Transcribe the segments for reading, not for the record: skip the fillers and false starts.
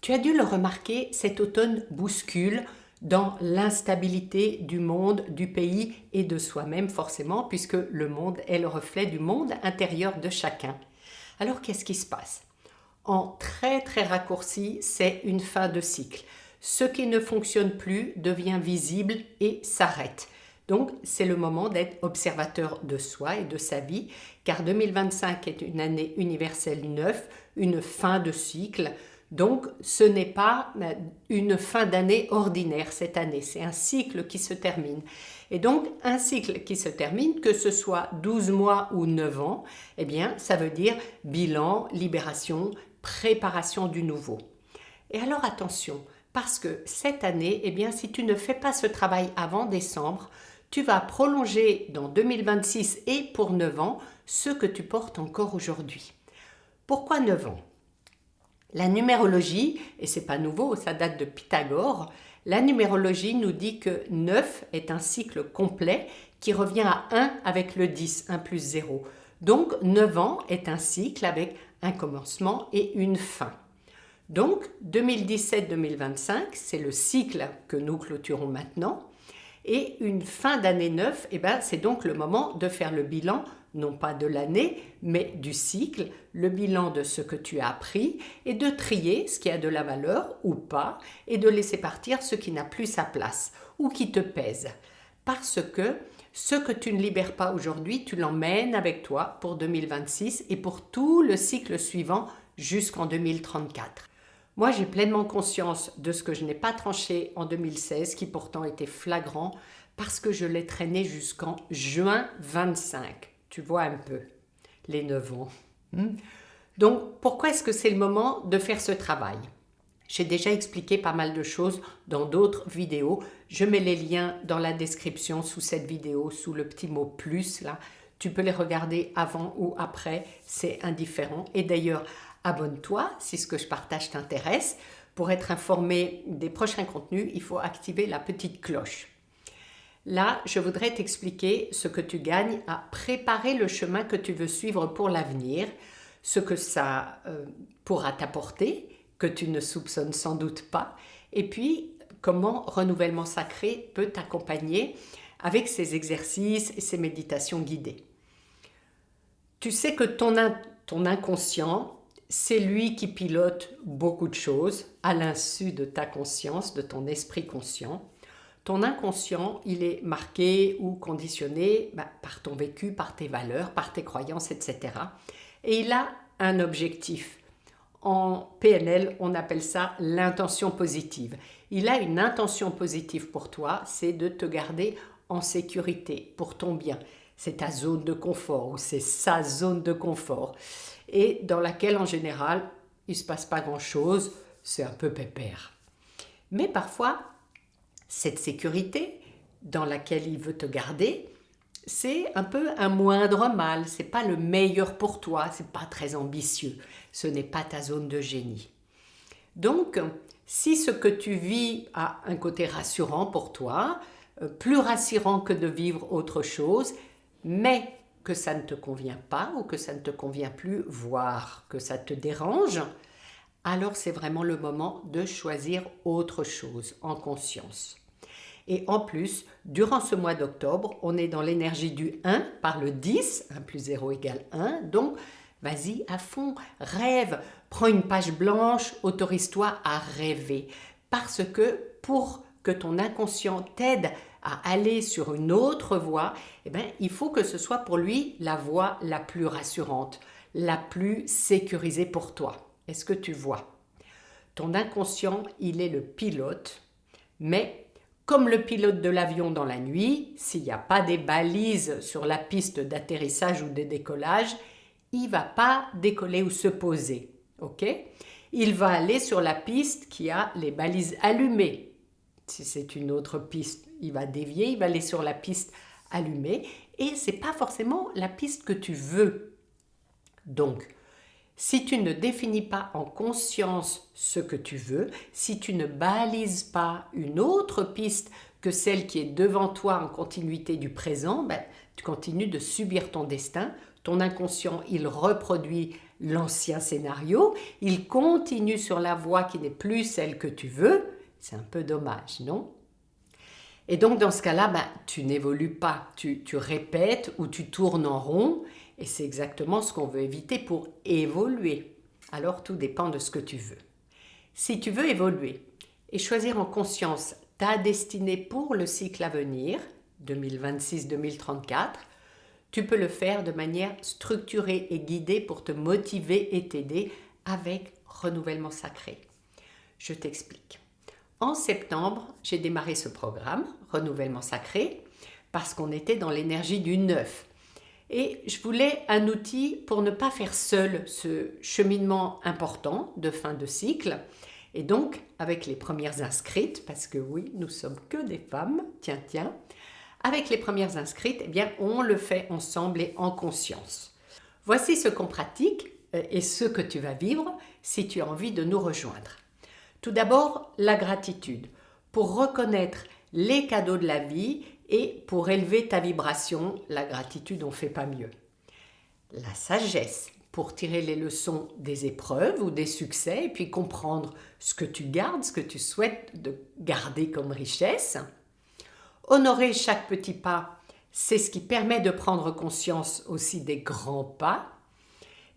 Tu as dû le remarquer, cet automne bouscule dans l'instabilité du monde, du pays et de soi-même forcément, puisque le monde est le reflet du monde intérieur de chacun. Alors qu'est-ce qui se passe? En très très raccourci, c'est une fin de cycle. Ce qui ne fonctionne plus devient visible et s'arrête. Donc c'est le moment d'être observateur de soi et de sa vie, car 2025 est une année universelle neuve, une fin de cycle. Donc ce n'est pas une fin d'année ordinaire cette année, c'est un cycle qui se termine. Et donc un cycle qui se termine, que ce soit 12 mois ou 9 ans, eh bien ça veut dire bilan, libération, préparation du nouveau. Et alors attention, parce que cette année, eh bien si tu ne fais pas ce travail avant décembre, tu vas prolonger dans 2026 et pour 9 ans ce que tu portes encore aujourd'hui. Pourquoi 9 ans? La numérologie, et c'est pas nouveau, ça date de Pythagore, la numérologie nous dit que 9 est un cycle complet qui revient à 1 avec le 10, 1 plus 0. Donc 9 ans est un cycle avec un commencement et une fin. Donc 2017-2025, c'est le cycle que nous clôturons maintenant. Et une fin d'année 9, eh ben, c'est donc le moment de faire le bilan, non pas de l'année, mais du cycle, le bilan de ce que tu as appris et de trier ce qui a de la valeur ou pas et de laisser partir ce qui n'a plus sa place ou qui te pèse. Parce que ce que tu ne libères pas aujourd'hui, tu l'emmènes avec toi pour 2026 et pour tout le cycle suivant jusqu'en 2034. Moi, j'ai pleinement conscience de ce que je n'ai pas tranché en 2016, qui pourtant était flagrant, parce que je l'ai traîné jusqu'en juin 25. Tu vois un peu, les 9 ans. Donc, pourquoi est-ce que c'est le moment de faire ce travail? J'ai déjà expliqué pas mal de choses dans d'autres vidéos. Je mets les liens dans la description sous cette vidéo, sous le petit mot « plus » là. Tu peux les regarder avant ou après, c'est indifférent. Et d'ailleurs, abonne-toi si ce que je partage t'intéresse. Pour être informé des prochains contenus, il faut activer la petite cloche. Là, je voudrais t'expliquer ce que tu gagnes à préparer le chemin que tu veux suivre pour l'avenir, ce que ça pourra t'apporter, que tu ne soupçonnes sans doute pas, et puis comment Renouvellement Sacré peut t'accompagner avec ces exercices et ces méditations guidées. Tu sais que ton inconscient, c'est lui qui pilote beaucoup de choses à l'insu de ta conscience, de ton esprit conscient. Ton inconscient, il est marqué ou conditionné par ton vécu, par tes valeurs, par tes croyances, etc. Et il a un objectif. En PNL, on appelle ça l'intention positive. Il a une intention positive pour toi, c'est de te garder en sécurité, pour ton bien. C'est ta zone de confort ou c'est sa zone de confort et dans laquelle en général il ne se passe pas grand-chose, c'est un peu pépère. Mais parfois, cette sécurité dans laquelle il veut te garder, c'est un peu un moindre mal, c'est pas le meilleur pour toi, c'est pas très ambitieux, ce n'est pas ta zone de génie. Donc, si ce que tu vis a un côté rassurant pour toi, plus rassurant que de vivre autre chose, mais que ça ne te convient pas ou que ça ne te convient plus, voire que ça te dérange, alors c'est vraiment le moment de choisir autre chose en conscience. Et en plus, durant ce mois d'octobre, on est dans l'énergie du 1 par le 10, 1 plus 0 égale 1, donc vas-y à fond, rêve, prends une page blanche, autorise-toi à rêver. Parce que pour que ton inconscient t'aide à aller sur une autre voie, eh bien, il faut que ce soit pour lui la voie la plus rassurante, la plus sécurisée pour toi. Est-ce que tu vois? Ton inconscient, il est le pilote, mais comme le pilote de l'avion dans la nuit, s'il n'y a pas des balises sur la piste d'atterrissage ou de décollage, il ne va pas décoller ou se poser. Okay? Il va aller sur la piste qui a les balises allumées. Si c'est une autre piste, il va dévier, il va aller sur la piste allumée et ce n'est pas forcément la piste que tu veux. Donc, si tu ne définis pas en conscience ce que tu veux, si tu ne balises pas une autre piste que celle qui est devant toi en continuité du présent, tu continues de subir ton destin. Ton inconscient, il reproduit l'ancien scénario, il continue sur la voie qui n'est plus celle que tu veux. C'est un peu dommage, non? Et donc dans ce cas-là, tu n'évolues pas, tu répètes ou tu tournes en rond, et c'est exactement ce qu'on veut éviter pour évoluer. Alors tout dépend de ce que tu veux. Si tu veux évoluer et choisir en conscience ta destinée pour le cycle à venir, 2026-2034, tu peux le faire de manière structurée et guidée pour te motiver et t'aider avec Renouvellement Sacré. Je t'explique. En septembre, j'ai démarré ce programme, Renouvellement Sacré, parce qu'on était dans l'énergie du neuf. Et je voulais un outil pour ne pas faire seul ce cheminement important de fin de cycle. Et donc, avec les premières inscrites, parce que oui, nous sommes que des femmes, tiens, avec les premières inscrites, eh bien, on le fait ensemble et en conscience. Voici ce qu'on pratique et ce que tu vas vivre si tu as envie de nous rejoindre. Tout d'abord, la gratitude, pour reconnaître les cadeaux de la vie et pour élever ta vibration. La gratitude, on ne fait pas mieux. La sagesse, pour tirer les leçons des épreuves ou des succès et puis comprendre ce que tu gardes, ce que tu souhaites de garder comme richesse. Honorer chaque petit pas, c'est ce qui permet de prendre conscience aussi des grands pas.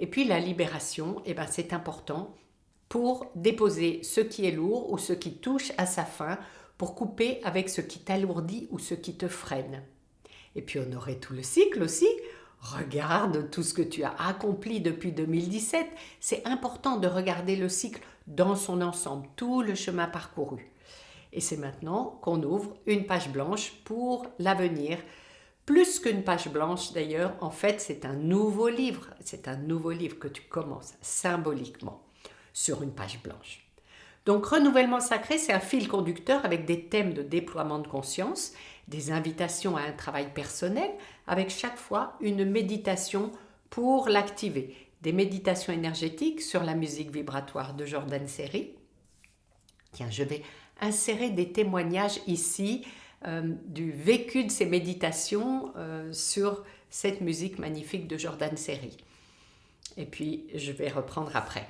Et puis la libération, c'est important pour déposer ce qui est lourd ou ce qui touche à sa fin, pour couper avec ce qui t'alourdit ou ce qui te freine. Et puis honorer tout le cycle aussi. Regarde tout ce que tu as accompli depuis 2017. C'est important de regarder le cycle dans son ensemble, tout le chemin parcouru. Et c'est maintenant qu'on ouvre une page blanche pour l'avenir. Plus qu'une page blanche d'ailleurs, en fait c'est un nouveau livre. C'est un nouveau livre que tu commences symboliquement sur une page blanche. Donc Renouvellement Sacré, c'est un fil conducteur avec des thèmes de déploiement de conscience, des invitations à un travail personnel, avec chaque fois une méditation pour l'activer. Des méditations énergétiques sur la musique vibratoire de Jordan Serry. Tiens, je vais insérer des témoignages ici du vécu de ces méditations sur cette musique magnifique de Jordan Serry. Et puis, je vais reprendre après.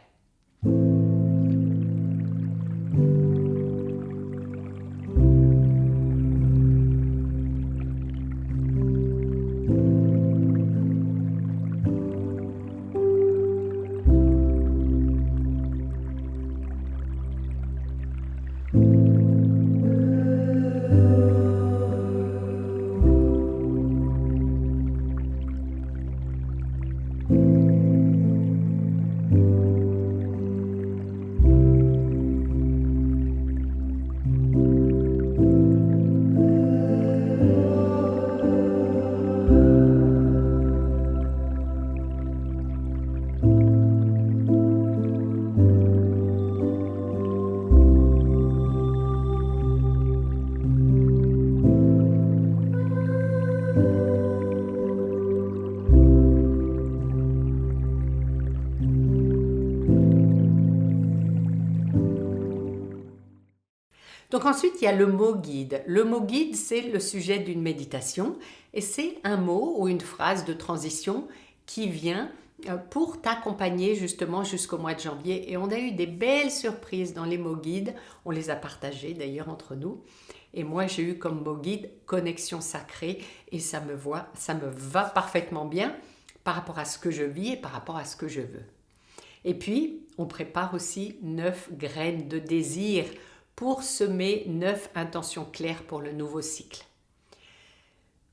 Donc ensuite, il y a le mot guide. Le mot guide, c'est le sujet d'une méditation et c'est un mot ou une phrase de transition qui vient pour t'accompagner justement jusqu'au mois de janvier. Et on a eu des belles surprises dans les mots guides. On les a partagés d'ailleurs entre nous. Et moi, j'ai eu comme mot guide connexion sacrée et ça me va parfaitement bien par rapport à ce que je vis et par rapport à ce que je veux. Et puis, on prépare aussi 9 graines de désir pour semer 9 intentions claires pour le nouveau cycle.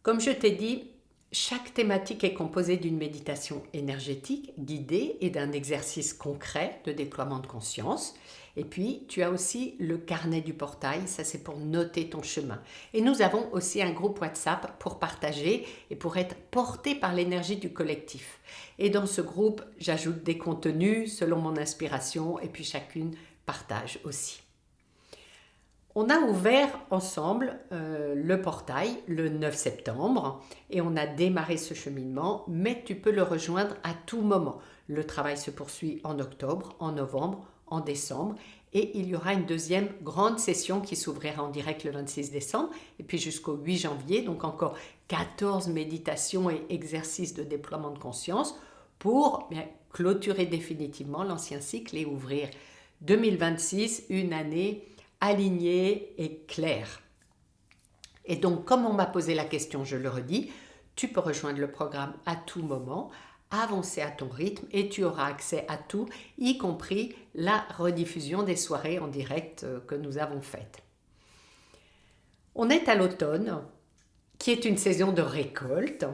Comme je t'ai dit, chaque thématique est composée d'une méditation énergétique guidée et d'un exercice concret de déploiement de conscience. Et puis, tu as aussi le carnet du portail, ça c'est pour noter ton chemin. Et nous avons aussi un groupe WhatsApp pour partager et pour être porté par l'énergie du collectif. Et dans ce groupe, j'ajoute des contenus selon mon inspiration et puis chacune partage aussi. On a ouvert ensemble le portail le 9 septembre et on a démarré ce cheminement, mais tu peux le rejoindre à tout moment. Le travail se poursuit en octobre, en novembre, en décembre et il y aura une deuxième grande session qui s'ouvrira en direct le 26 décembre et puis jusqu'au 8 janvier, donc encore 14 méditations et exercices de déploiement de conscience pour clôturer définitivement l'ancien cycle et ouvrir 2026, une année alignée et claire. Et donc, comme on m'a posé la question, je le redis, tu peux rejoindre le programme à tout moment, avancer à ton rythme et tu auras accès à tout, y compris la rediffusion des soirées en direct que nous avons faites. On est à l'automne, qui est une saison de récolte,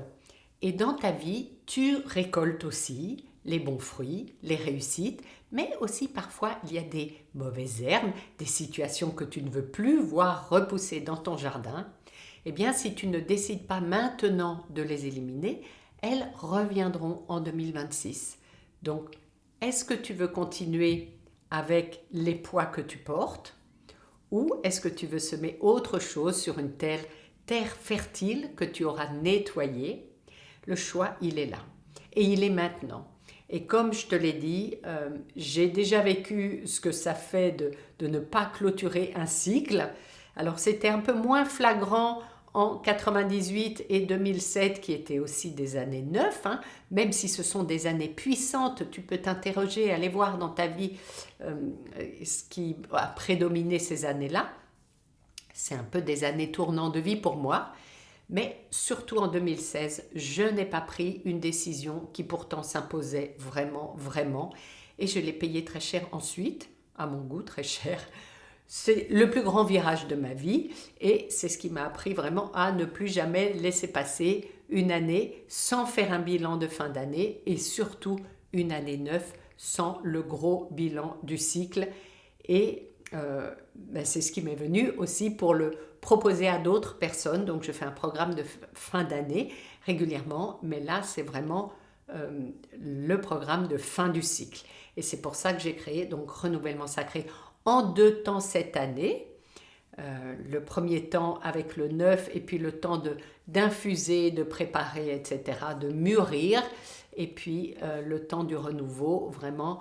et dans ta vie, tu récoltes aussi les bons fruits, les réussites, mais aussi parfois il y a des mauvaises herbes, des situations que tu ne veux plus voir repousser dans ton jardin. Eh bien, si tu ne décides pas maintenant de les éliminer, elles reviendront en 2026. Donc, est-ce que tu veux continuer avec les poids que tu portes ou est-ce que tu veux semer autre chose sur une terre fertile que tu auras nettoyée? Le choix, il est là et il est maintenant. Et comme je te l'ai dit, j'ai déjà vécu ce que ça fait de ne pas clôturer un cycle. Alors, c'était un peu moins flagrant en 98 et 2007 qui étaient aussi des années 9, même si ce sont des années puissantes, tu peux t'interroger, aller voir dans ta vie ce qui a prédominé ces années-là. C'est un peu des années tournant de vie pour moi, mais surtout en 2016, je n'ai pas pris une décision qui pourtant s'imposait vraiment, vraiment, et je l'ai payé très cher ensuite, à mon goût très cher. C'est le plus grand virage de ma vie et c'est ce qui m'a appris vraiment à ne plus jamais laisser passer une année sans faire un bilan de fin d'année et surtout une année neuve sans le gros bilan du cycle. Et c'est ce qui m'est venu aussi pour le proposer à d'autres personnes. Donc je fais un programme de fin d'année régulièrement, mais là c'est vraiment le programme de fin du cycle. Et c'est pour ça que j'ai créé donc Renouvellement Sacré en 2 temps cette année. Le premier temps avec le 9 et puis le temps d'infuser, de préparer, etc., de mûrir. Et puis le temps du renouveau, vraiment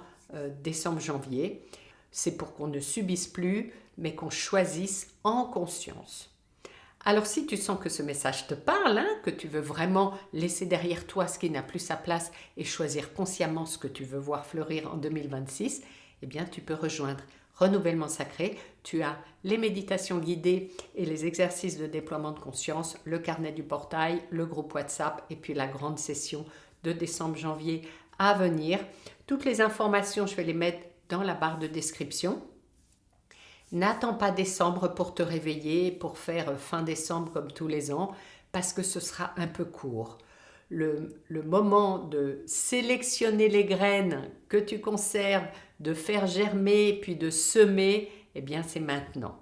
décembre-janvier. C'est pour qu'on ne subisse plus, mais qu'on choisisse en conscience. Alors si tu sens que ce message te parle, que tu veux vraiment laisser derrière toi ce qui n'a plus sa place et choisir consciemment ce que tu veux voir fleurir en 2026, eh bien tu peux rejoindre Renouvellement Sacré. Tu as les méditations guidées et les exercices de déploiement de conscience, le carnet du portail, le groupe WhatsApp et puis la grande session de décembre-janvier à venir. Toutes les informations, je vais les mettre dans la barre de description. N'attends pas décembre pour te réveiller, pour faire fin décembre comme tous les ans, parce que ce sera un peu court. Le moment de sélectionner les graines que tu conserves, de faire germer, puis de semer, eh bien c'est maintenant.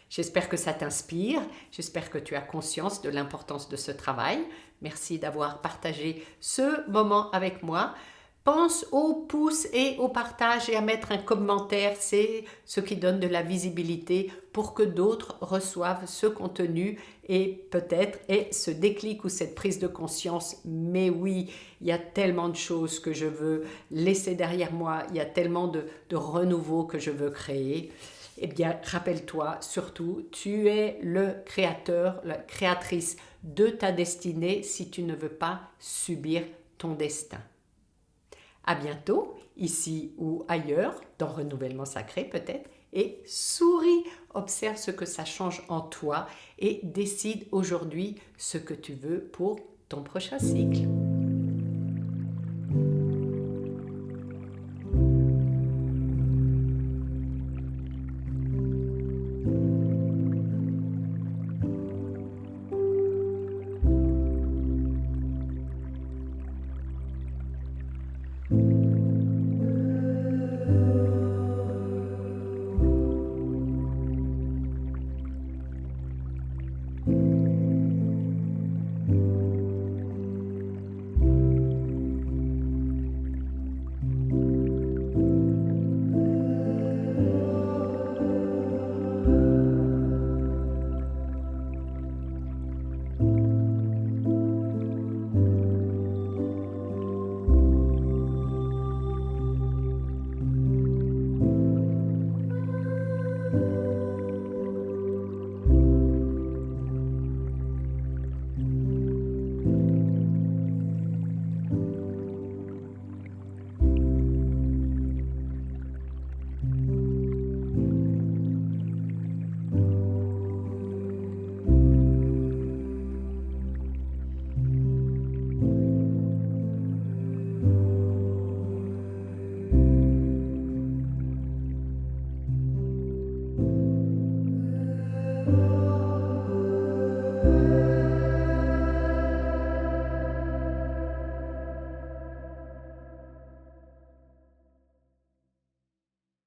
J'espère que ça t'inspire, j'espère que tu as conscience de l'importance de ce travail. Merci d'avoir partagé ce moment avec moi. Pense au pouce et au partage et à mettre un commentaire, c'est ce qui donne de la visibilité pour que d'autres reçoivent ce contenu et peut-être ait ce déclic ou cette prise de conscience. Mais oui, il y a tellement de choses que je veux laisser derrière moi, il y a tellement de renouveau que je veux créer. Eh bien, rappelle-toi surtout, tu es le créateur, la créatrice de ta destinée si tu ne veux pas subir ton destin. À bientôt, ici ou ailleurs, dans Renouvellement Sacré peut-être, et souris, observe ce que ça change en toi et décide aujourd'hui ce que tu veux pour ton prochain cycle.